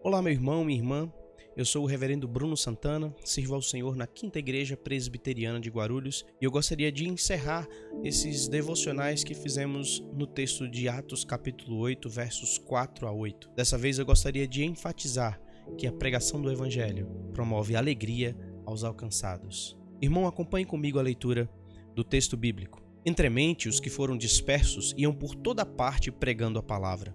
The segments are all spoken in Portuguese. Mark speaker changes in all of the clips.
Speaker 1: Olá, meu irmão, minha irmã. Eu sou o reverendo Bruno Santana, sirvo ao Senhor na Quinta Igreja Presbiteriana de Guarulhos e eu gostaria de encerrar esses devocionais que fizemos no texto de Atos capítulo 8, versos 4 a 8. Dessa vez eu gostaria de enfatizar que a pregação do Evangelho promove alegria aos alcançados. Irmão, acompanhe comigo a leitura do texto bíblico. Entremente, os que foram dispersos iam por toda parte pregando a palavra.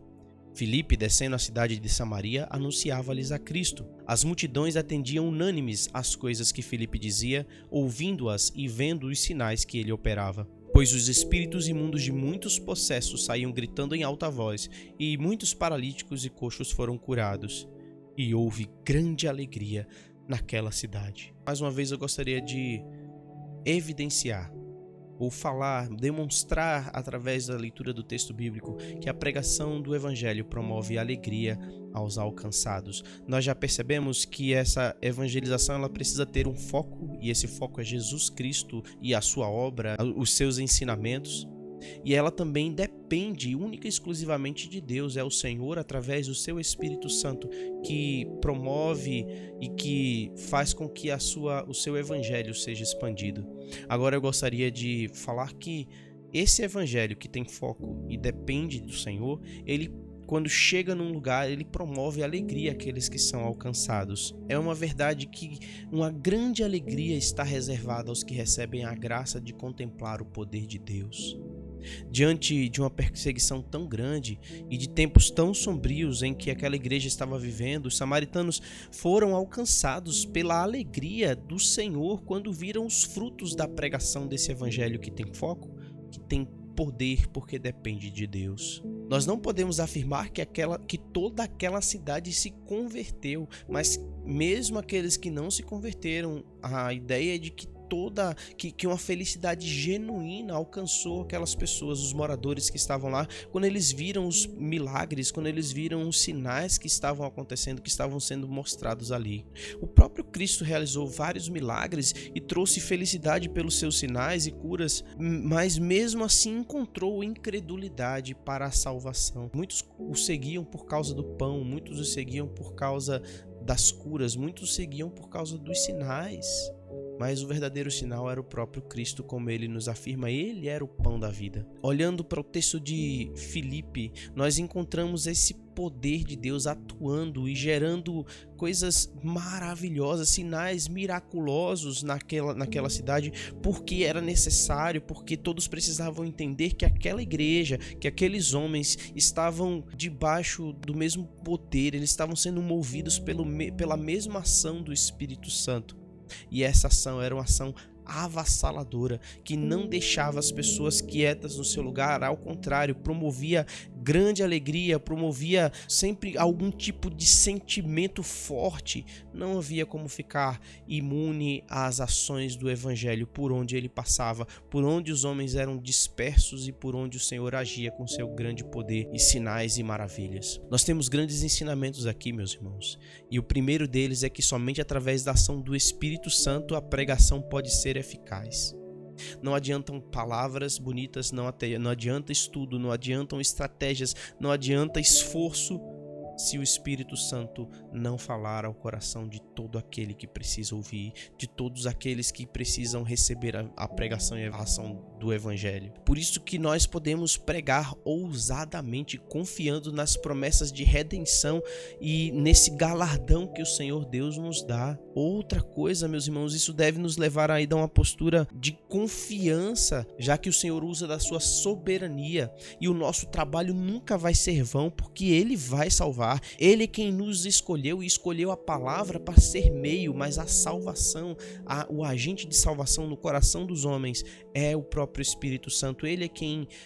Speaker 1: Filipe, descendo à cidade de Samaria, anunciava-lhes a Cristo. As multidões atendiam unânimes às coisas que Filipe dizia, ouvindo-as e vendo os sinais que ele operava. Pois os espíritos imundos de muitos possessos saíam gritando em alta voz, e muitos paralíticos e coxos foram curados. E houve grande alegria naquela cidade. Mais uma vez eu gostaria de evidenciar ou falar, demonstrar através da leitura do texto bíblico que a pregação do Evangelho promove alegria aos alcançados. Nós já percebemos que essa evangelização ela precisa ter um foco, e esse foco é Jesus Cristo e a sua obra, os seus ensinamentos. E ela também depende única e exclusivamente de Deus, é o Senhor através do seu Espírito Santo que promove e que faz com que o seu evangelho seja expandido. Agora eu gostaria de falar que esse evangelho que tem foco e depende do Senhor, ele quando chega num lugar, ele promove alegria àqueles que são alcançados. É uma verdade que uma grande alegria está reservada aos que recebem a graça de contemplar o poder de Deus. Diante de uma perseguição tão grande e de tempos tão sombrios em que aquela igreja estava vivendo, os samaritanos foram alcançados pela alegria do Senhor quando viram os frutos da pregação desse evangelho que tem foco, que tem poder porque depende de Deus. Nós não podemos afirmar que toda aquela cidade se converteu, mas mesmo aqueles que não se converteram, a ideia é de que uma felicidade genuína alcançou aquelas pessoas, os moradores que estavam lá, quando eles viram os milagres, quando eles viram os sinais que estavam acontecendo, que estavam sendo mostrados ali. O próprio Cristo realizou vários milagres e trouxe felicidade pelos seus sinais e curas, mas mesmo assim encontrou incredulidade para a salvação. Muitos o seguiam por causa do pão, muitos o seguiam por causa das curas, muitos o seguiam por causa dos sinais. Mas o verdadeiro sinal era o próprio Cristo, como ele nos afirma, ele era o pão da vida. Olhando para o texto de Filipe, nós encontramos esse poder de Deus atuando e gerando coisas maravilhosas, sinais miraculosos naquela cidade, porque era necessário, porque todos precisavam entender que aquela igreja, que aqueles homens estavam debaixo do mesmo poder, eles estavam sendo movidos pela mesma ação do Espírito Santo. E essa ação era uma ação avassaladora, que não deixava as pessoas quietas no seu lugar, ao contrário, promovia grande alegria, promovia sempre algum tipo de sentimento forte. Não havia como ficar imune às ações do Evangelho por onde ele passava, por onde os homens eram dispersos e por onde o Senhor agia com seu grande poder e sinais e maravilhas. Nós temos grandes ensinamentos aqui, meus irmãos, e o primeiro deles é que somente através da ação do Espírito Santo a pregação pode ser eficaz. Não adiantam palavras bonitas, não adianta estudo, não adiantam estratégias, não adianta esforço se o Espírito Santo não falar ao coração de todo aquele que precisa ouvir, de todos aqueles que precisam receber a pregação e a ação do Evangelho. Por isso que nós podemos pregar ousadamente, confiando nas promessas de redenção e nesse galardão que o Senhor Deus nos dá. Outra coisa, meus irmãos, isso deve nos levar a uma postura de confiança, já que o Senhor usa da sua soberania e o nosso trabalho nunca vai ser vão, porque Ele vai salvar. Ele é quem nos escolheu e escolheu a palavra para ser meio, mas a salvação, o agente de salvação no coração dos homens é o próprio Espírito Santo. Ele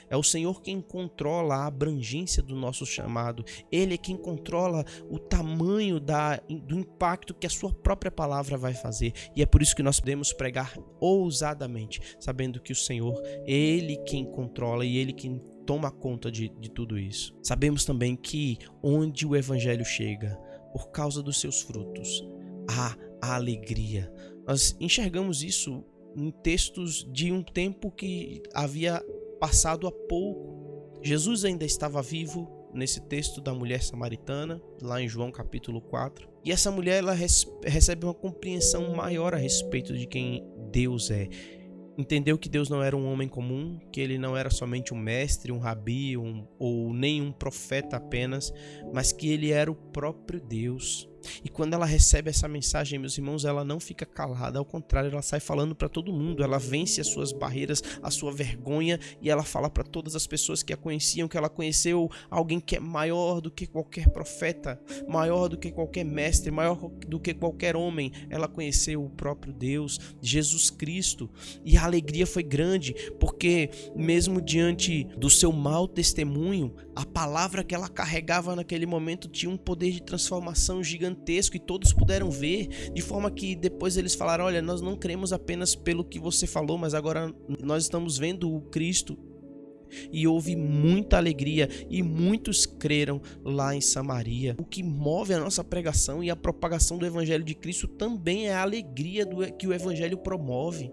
Speaker 1: é o Senhor quem controla a abrangência do nosso chamado. Ele é quem controla o tamanho do impacto que a sua própria palavra vai fazer. E é por isso que nós podemos pregar ousadamente, sabendo que o Senhor, Ele quem controla e Ele quem toma conta de tudo isso. Sabemos também que onde o Evangelho chega, por causa dos seus frutos, há alegria. Nós enxergamos isso em textos de um tempo que havia passado há pouco. Jesus ainda estava vivo nesse texto da mulher samaritana, lá em João capítulo 4. E essa mulher ela recebe uma compreensão maior a respeito de quem Deus é. Entendeu que Deus não era um homem comum, que ele não era somente um mestre, um rabi ou nem um profeta apenas, mas que ele era o próprio Deus. E quando ela recebe essa mensagem, meus irmãos, ela não fica calada, ao contrário, ela sai falando para todo mundo, ela vence as suas barreiras, a sua vergonha, e ela fala para todas as pessoas que a conheciam, que ela conheceu alguém que é maior do que qualquer profeta, maior do que qualquer mestre, maior do que qualquer homem. Ela conheceu o próprio Deus, Jesus Cristo, e a alegria foi grande, porque mesmo diante do seu mau testemunho, a palavra que ela carregava naquele momento tinha um poder de transformação gigantesco e todos puderam ver, de forma que depois eles falaram: olha, nós não cremos apenas pelo que você falou, mas agora nós estamos vendo o Cristo. E houve muita alegria e muitos creram lá em Samaria. O que move a nossa pregação e a propagação do Evangelho de Cristo também é a alegria que o Evangelho promove.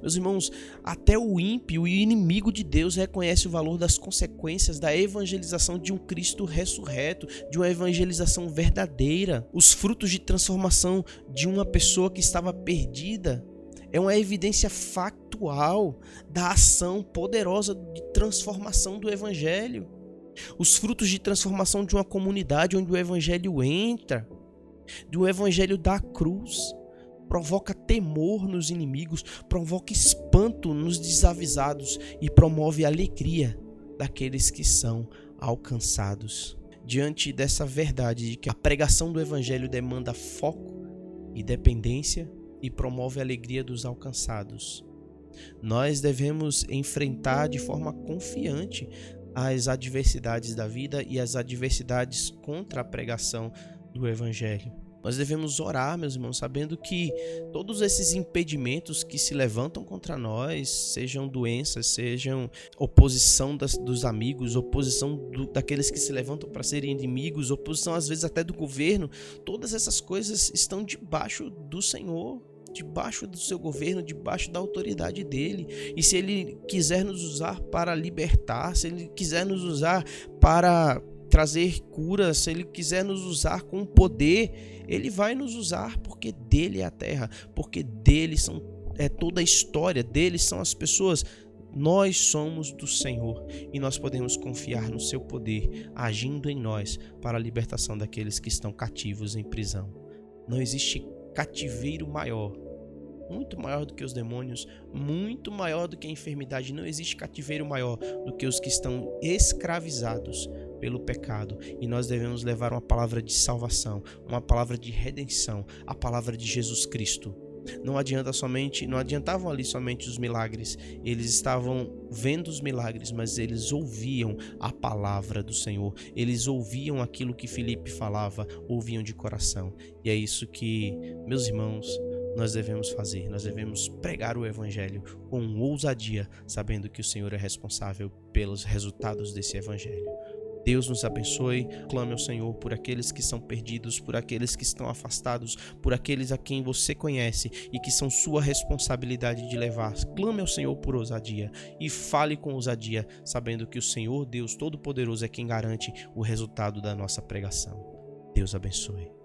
Speaker 1: Meus irmãos, até o ímpio e o inimigo de Deus reconhece o valor das consequências da evangelização de um Cristo ressurreto, de uma evangelização verdadeira. Os frutos de transformação de uma pessoa que estava perdida é uma evidência factual da ação poderosa de transformação do Evangelho. Os frutos de transformação de uma comunidade onde o Evangelho entra, do Evangelho da cruz, provoca temor nos inimigos, provoca espanto nos desavisados e promove alegria daqueles que são alcançados. Diante dessa verdade de que a pregação do Evangelho demanda foco e dependência e promove a alegria dos alcançados, nós devemos enfrentar de forma confiante as adversidades da vida e as adversidades contra a pregação do Evangelho. Nós devemos orar, meus irmãos, sabendo que todos esses impedimentos que se levantam contra nós, sejam doenças, sejam oposição dos amigos, oposição daqueles que se levantam para serem inimigos, oposição às vezes até do governo, todas essas coisas estão debaixo do Senhor, debaixo do seu governo, debaixo da autoridade dele. E se ele quiser nos usar para libertar, se ele quiser nos usar para trazer cura, se ele quiser nos usar com poder, ele vai nos usar, porque dele é a terra, porque dele é toda a história, dele são as pessoas. Nós somos do Senhor e nós podemos confiar no seu poder agindo em nós para a libertação daqueles que estão cativos em prisão. Não existe cativeiro maior, muito maior do que os demônios, muito maior do que a enfermidade. Não existe cativeiro maior do que os que estão escravizados pelo pecado, e nós devemos levar uma palavra de salvação, uma palavra de redenção, a palavra de Jesus Cristo. Não adiantavam ali somente os milagres, eles estavam vendo os milagres, mas eles ouviam a palavra do Senhor, eles ouviam aquilo que Filipe falava, ouviam de coração. E é isso que, meus irmãos, nós devemos fazer. Nós devemos pregar o Evangelho com ousadia, sabendo que o Senhor é responsável pelos resultados desse Evangelho. Deus nos abençoe. Clame ao Senhor por aqueles que são perdidos, por aqueles que estão afastados, por aqueles a quem você conhece e que são sua responsabilidade de levar. Clame ao Senhor por ousadia e fale com ousadia, sabendo que o Senhor, Deus Todo-Poderoso, é quem garante o resultado da nossa pregação. Deus abençoe.